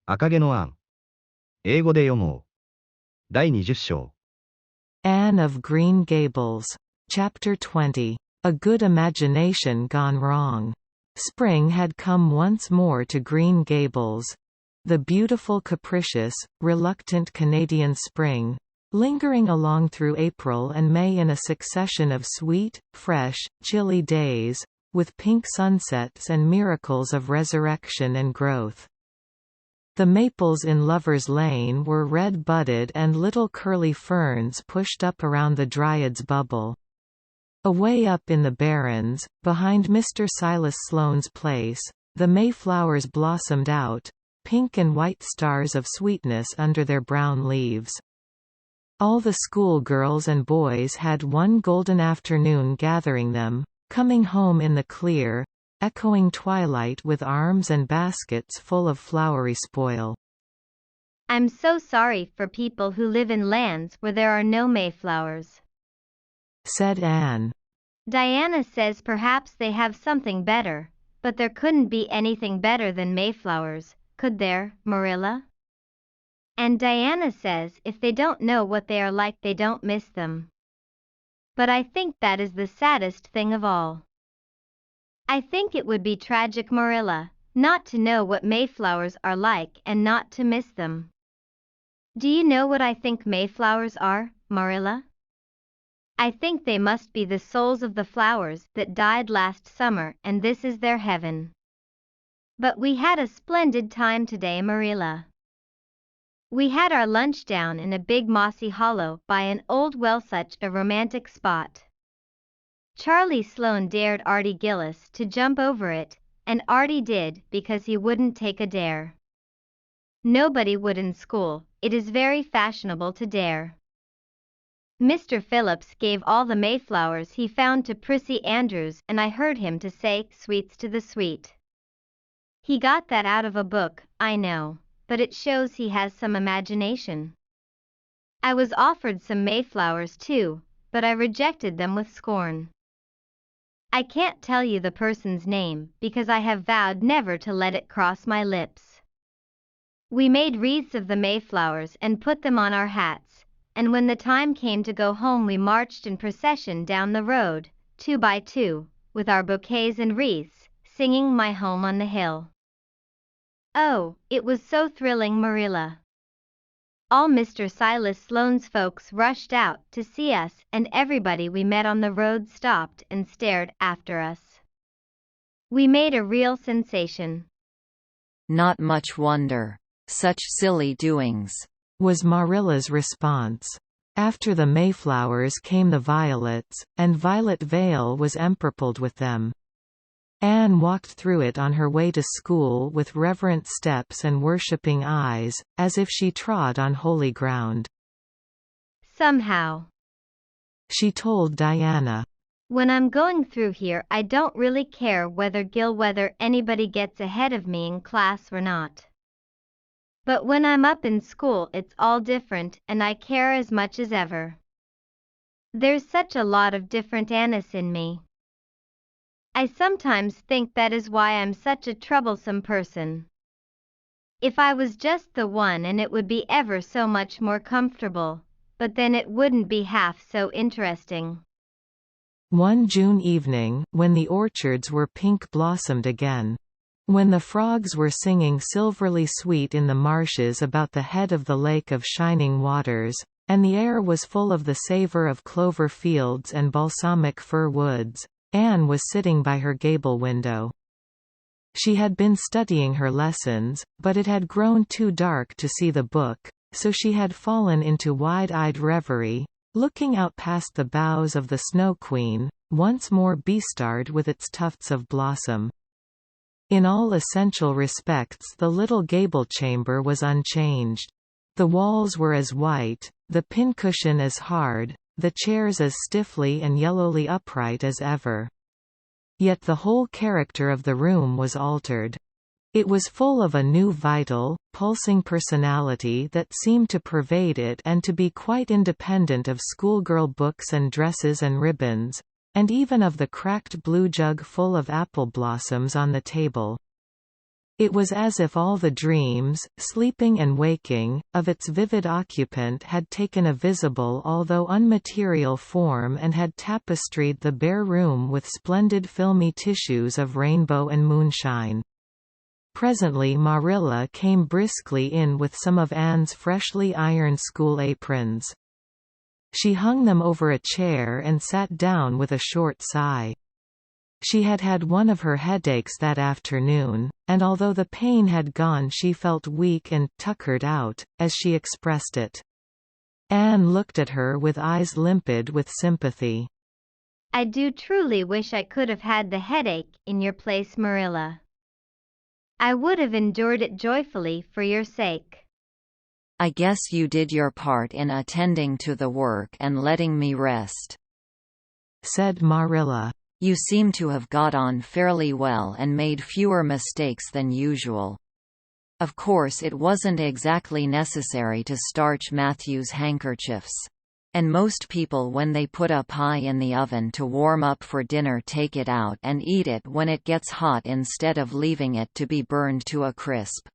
赤毛のアン。英語で読もう。第20章。Anne of Green Gables. Chapter 20. A good imagination gone wrong. Spring had come once more to Green Gables. The beautiful capricious, reluctant Canadian spring, lingering along through April and May in a succession of sweet, fresh, chilly days, with pink sunsets and miracles of resurrection and growth. The maples in Lover's Lane were red-budded and little curly ferns pushed up around the dryad's bubble. Away up in the barrens, behind Mr. Silas Sloane's place, the mayflowers blossomed out, pink and white stars of sweetness under their brown leaves. All the schoolgirls and boys had one golden afternoon gathering them, coming home in the clear, echoing twilight with arms and baskets full of flowery spoil. I'm so sorry for people who live in lands where there are no mayflowers, said Anne. Diana says perhaps they have something better, but there couldn't be anything better than mayflowers, could there, Marilla? And Diana says if they don't know what they are like they don't miss them. But I think that is the saddest thing of all. I think it would be tragic, Marilla, not to know what mayflowers are like and not to miss them. Do you know what I think mayflowers are, Marilla? I think they must be the souls of the flowers that died last summer and this is their heaven. But we had a splendid time today, Marilla. We had our lunch down in a big mossy hollow by an old well, such a romantic spot. Charlie Sloane dared Artie Gillis to jump over it, and Artie did because he wouldn't take a dare. Nobody would in school, it is very fashionable to dare. Mr. Phillips gave all the mayflowers he found to Prissy Andrews and I heard him to say sweets to the sweet. He got that out of a book, I know, but it shows he has some imagination. I was offered some mayflowers too, but I rejected them with scorn. I can't tell you the person's name because I have vowed never to let it cross my lips. We made wreaths of the mayflowers and put them on our hats, and when the time came to go home we marched in procession down the road, 2 by 2, with our bouquets and wreaths, singing My Home on the Hill. Oh, it was so thrilling, Marilla. All Mr. Silas Sloane's folks rushed out to see us and everybody we met on the road stopped and stared after us. We made a real sensation. Not much wonder. Such silly doings, was Marilla's response. After the mayflowers came the violets, and Violet Vale was empurpled with them. Anne walked through it on her way to school with reverent steps and worshipping eyes, as if she trod on holy ground. Somehow, she told Diana, when I'm going through here I don't really care whether anybody gets ahead of me in class or not. But when I'm up in school it's all different and I care as much as ever. There's such a lot of different Annes in me. I sometimes think that is why I'm such a troublesome person. If I was just the one and it would be ever so much more comfortable, but then it wouldn't be half so interesting. One June evening, when the orchards were pink-blossomed again, when the frogs were singing silverly sweet in the marshes about the head of the lake of shining waters, and the air was full of the savor of clover fields and balsamic fir woods, Anne was sitting by her gable window. She had been studying her lessons, but it had grown too dark to see the book, so she had fallen into wide-eyed reverie, looking out past the boughs of the Snow Queen, once more bestarred with its tufts of blossom. In all essential respects the little gable chamber was unchanged. The walls were as white, the pincushion as hard, the chairs as stiffly and yellowly upright as ever. Yet the whole character of the room was altered. It was full of a new vital, pulsing personality that seemed to pervade it and to be quite independent of schoolgirl books and dresses and ribbons, and even of the cracked blue jug full of apple blossoms on the table. It was as if all the dreams, sleeping and waking, of its vivid occupant had taken a visible although unmaterial form and had tapestried the bare room with splendid filmy tissues of rainbow and moonshine. Presently Marilla came briskly in with some of Anne's freshly ironed school aprons. She hung them over a chair and sat down with a short sigh. She had had one of her headaches that afternoon, and although the pain had gone she felt weak and «tuckered out», as she expressed it. Anne looked at her with eyes limpid with sympathy. "I do truly wish I could have had the headache in your place, Marilla. I would have endured it joyfully for your sake." "I guess you did your part in attending to the work and letting me rest," said Marilla. "You seem to have got on fairly well and made fewer mistakes than usual. Of course it wasn't exactly necessary to starch Matthew's handkerchiefs. And most people when they put a pie in the oven to warm up for dinner take it out and eat it when it gets hot instead of leaving it to be burned to a crisp.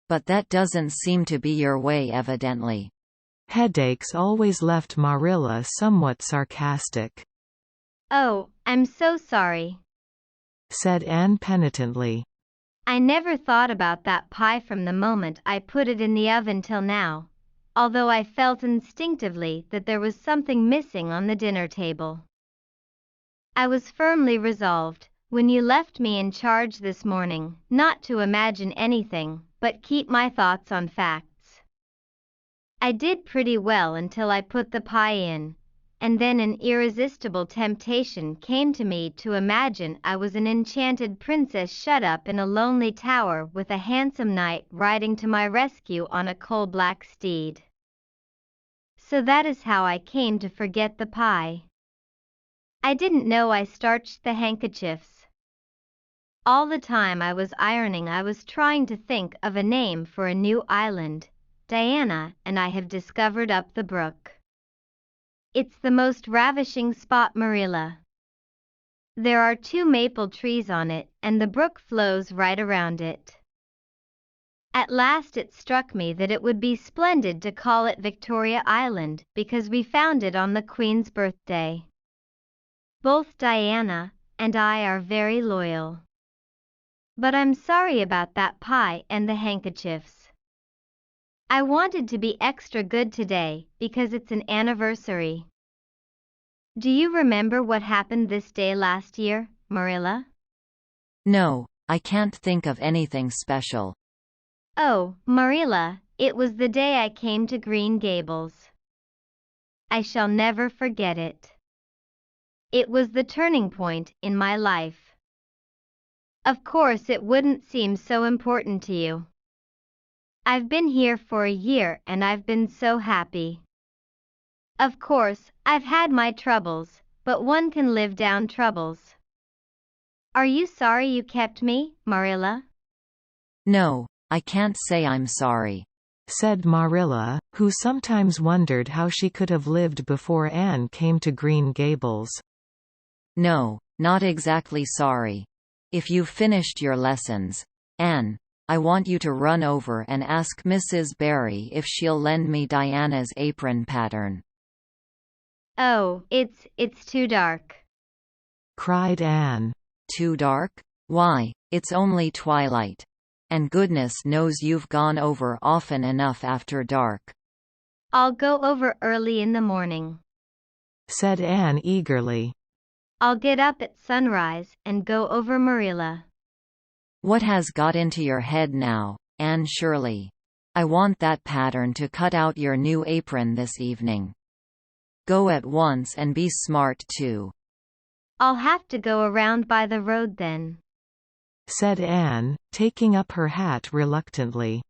But that doesn't seem to be your way evidently." Headaches always left Marilla somewhat sarcastic. "Oh, I'm so sorry," said Anne penitently. "I never thought about that pie from the moment I put it in the oven till now, although I felt instinctively that there was something missing on the dinner table. I was firmly resolved, when you left me in charge this morning, not to imagine anything, but keep my thoughts on facts. I did pretty well until I put the pie in, and then an irresistible temptation came to me to imagine I was an enchanted princess shut up in a lonely tower with a handsome knight riding to my rescue on a coal-black steed. So that is how I came to forget the pie. I didn't know I starched the handkerchiefs. All the time I was ironing I was trying to think of a name for a new island Diana and I have discovered up the brook. It's the most ravishing spot, Marilla. There are 2 maple trees on it, and the brook flows right around it. At last it struck me that it would be splendid to call it Victoria Island because we found it on the Queen's birthday. Both Diana and I are very loyal. But I'm sorry about that pie and the handkerchiefs. I wanted to be extra good today because it's an anniversary. Do you remember what happened this day last year, Marilla?" "No, I can't think of anything special." "Oh, Marilla, it was the day I came to Green Gables. I shall never forget it. It was the turning point in my life. Of course it wouldn't seem so important to you. I've been here for a year and I've been so happy. Of course, I've had my troubles, but one can live down troubles. Are you sorry you kept me, Marilla?" "No, I can't say I'm sorry," said Marilla, who sometimes wondered how she could have lived before Anne came to Green Gables. "No, not exactly sorry. If you've finished your lessons, Anne, I want you to run over and ask Mrs. Barry if she'll lend me Diana's apron pattern." "Oh, it's too dark," cried Anne. "Too dark? Why, it's only twilight. And goodness knows you've gone over often enough after dark." "I'll go over early in the morning," said Anne eagerly. "I'll get up at sunrise and go over, Marilla." "What has got into your head now, Anne Shirley? I want that pattern to cut out your new apron this evening. Go at once and be smart too." "I'll have to go around by the road then," said Anne, taking up her hat reluctantly.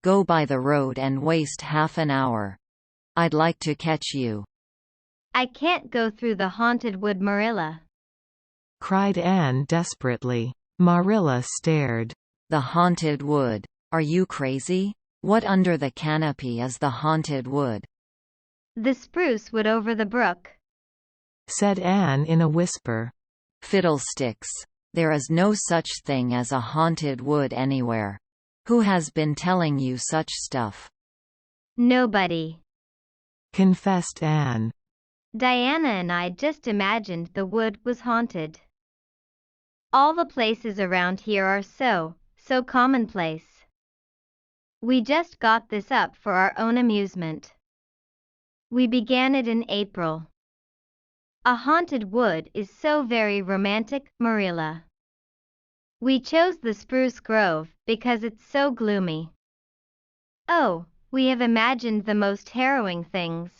"Go by the road and waste half an hour. I'd like to catch you." "I can't go through the haunted wood, Marilla," cried Anne desperately. Marilla stared. "The haunted wood? Are you crazy? What under the canopy is the haunted wood?" "The spruce wood over the brook," said Anne in a whisper. "Fiddlesticks! There is no such thing as a haunted wood anywhere. Who has been telling you such stuff? Nobody, confessed Anne. Diana and I just imagined the wood was haunted. All the places around here are so commonplace. We just got this up for our own amusement. We began it in April. A haunted wood is so very romantic, Marilla. We chose the spruce grove because it's so gloomy. Oh, we have imagined the most harrowing things.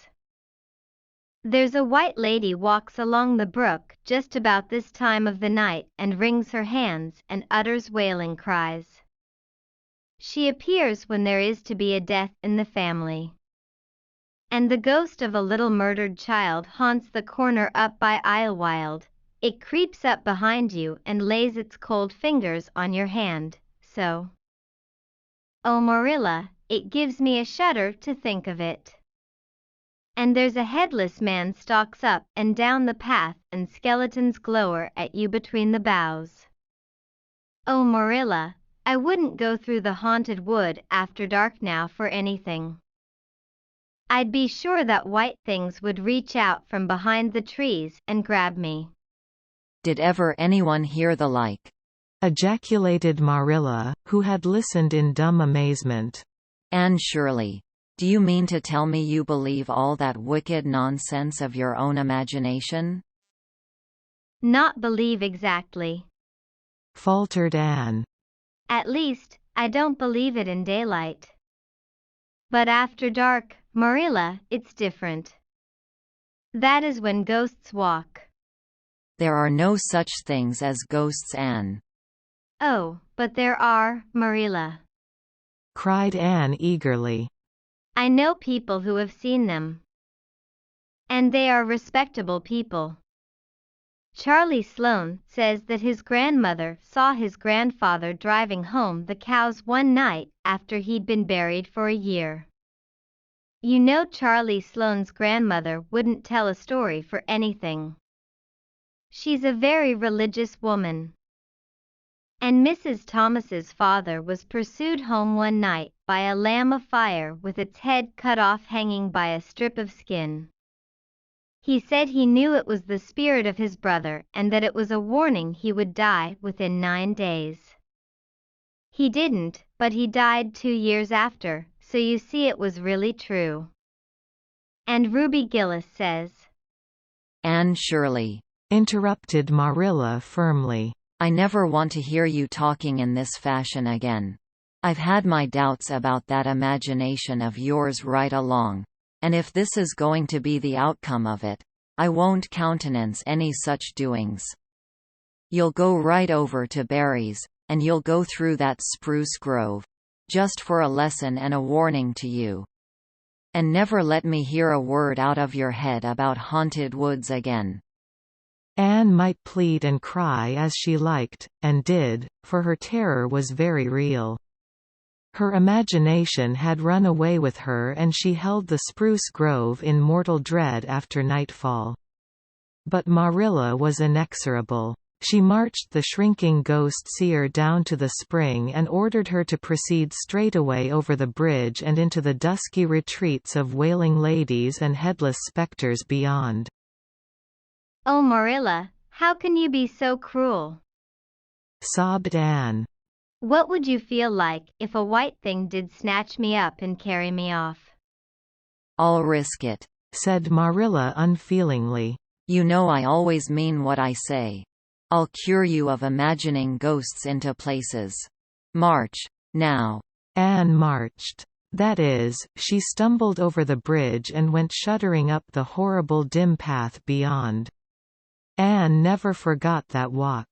There's a white lady walks along the brook just about this time of the night and wrings her hands and utters wailing cries. She appears when there is to be a death in the family. And the ghost of a little murdered child haunts the corner up by Islewild. It creeps up behind you and lays its cold fingers on your hand, so. Oh Marilla, it gives me a shudder to think of it. And there's a headless man stalks up and down the path and skeletons glower at you between the boughs. Oh Marilla, I wouldn't go through the haunted wood after dark now for anything. I'd be sure that white things would reach out from behind the trees and grab me. Did ever anyone hear the like? Ejaculated Marilla, who had listened in dumb amazement. Anne Shirley, do you mean to tell me you believe all that wicked nonsense of your own imagination? Not believe exactly, faltered Anne. At least, I don't believe it in daylight. But after dark, Marilla, it's different. That is when ghosts walk. There are no such things as ghosts, Anne. Oh, but there are, Marilla, cried Anne eagerly. I know people who have seen them. And they are respectable people. Charlie Sloane says that his grandmother saw his grandfather driving home the cows one night after he'd been buried for a year. You know Charlie Sloane's grandmother wouldn't tell a story for anything. She's a very religious woman. And Mrs. Thomas's father was pursued home one night by a lamb of fire with its head cut off hanging by a strip of skin. He said he knew it was the spirit of his brother and that it was a warning he would die within 9 days. He didn't, but he died 2 years after, so you see it was really true. And Ruby Gillis says. Anne Shirley, interrupted Marilla firmly. I never want to hear you talking in this fashion again. I've had my doubts about that imagination of yours right along, and if this is going to be the outcome of it, I won't countenance any such doings. You'll go right over to Barry's, and you'll go through that spruce grove, just for a lesson and a warning to you. And never let me hear a word out of your head about haunted woods again. Anne might plead and cry as she liked, and did, for her terror was very real. Her imagination had run away with her and she held the spruce grove in mortal dread after nightfall. But Marilla was inexorable. She marched the shrinking ghost seer down to the spring and ordered her to proceed straightaway over the bridge and into the dusky retreats of wailing ladies and headless specters beyond. Oh Marilla, how can you be so cruel? Sobbed Anne. What would you feel like if a white thing did snatch me up and carry me off? I'll risk it, said Marilla unfeelingly. You know I always mean what I say. I'll cure you of imagining ghosts into places. March, now. Anne marched. That is, she stumbled over the bridge and went shuddering up the horrible dim path beyond. Anne never forgot that walk.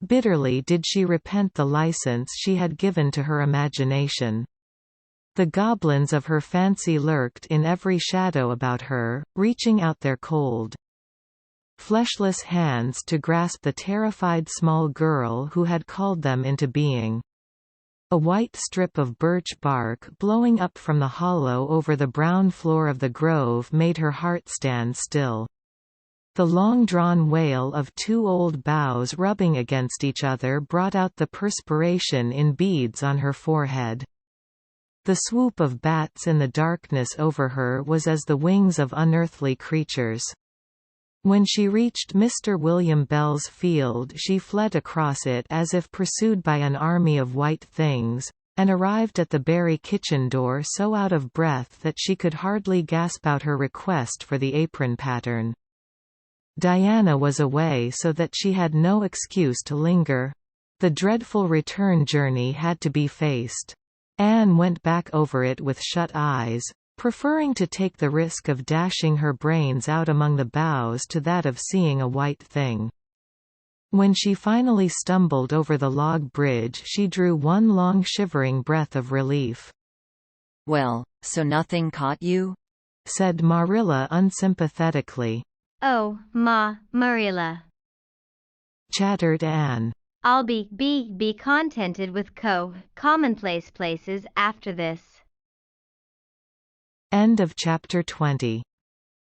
Bitterly did she repent the license she had given to her imagination. The goblins of her fancy lurked in every shadow about her, reaching out their cold, fleshless hands to grasp the terrified small girl who had called them into being. A white strip of birch bark blowing up from the hollow over the brown floor of the grove made her heart stand still. The long-drawn wail of two old boughs rubbing against each other brought out the perspiration in beads on her forehead. The swoop of bats in the darkness over her was as the wings of unearthly creatures. When she reached Mr. William Bell's field she fled across it as if pursued by an army of white things, and arrived at the Barry kitchen door so out of breath that she could hardly gasp out her request for the apron pattern. Diana was away so that she had no excuse to linger. The dreadful return journey had to be faced. Anne went back over it with shut eyes, preferring to take the risk of dashing her brains out among the boughs to that of seeing a white thing. When she finally stumbled over the log bridge she drew one long shivering breath of relief. "Well, so nothing caught you?" said Marilla unsympathetically. "Oh, Marilla," chattered Anne. "I'll be contented with commonplace places after this." End of chapter 20.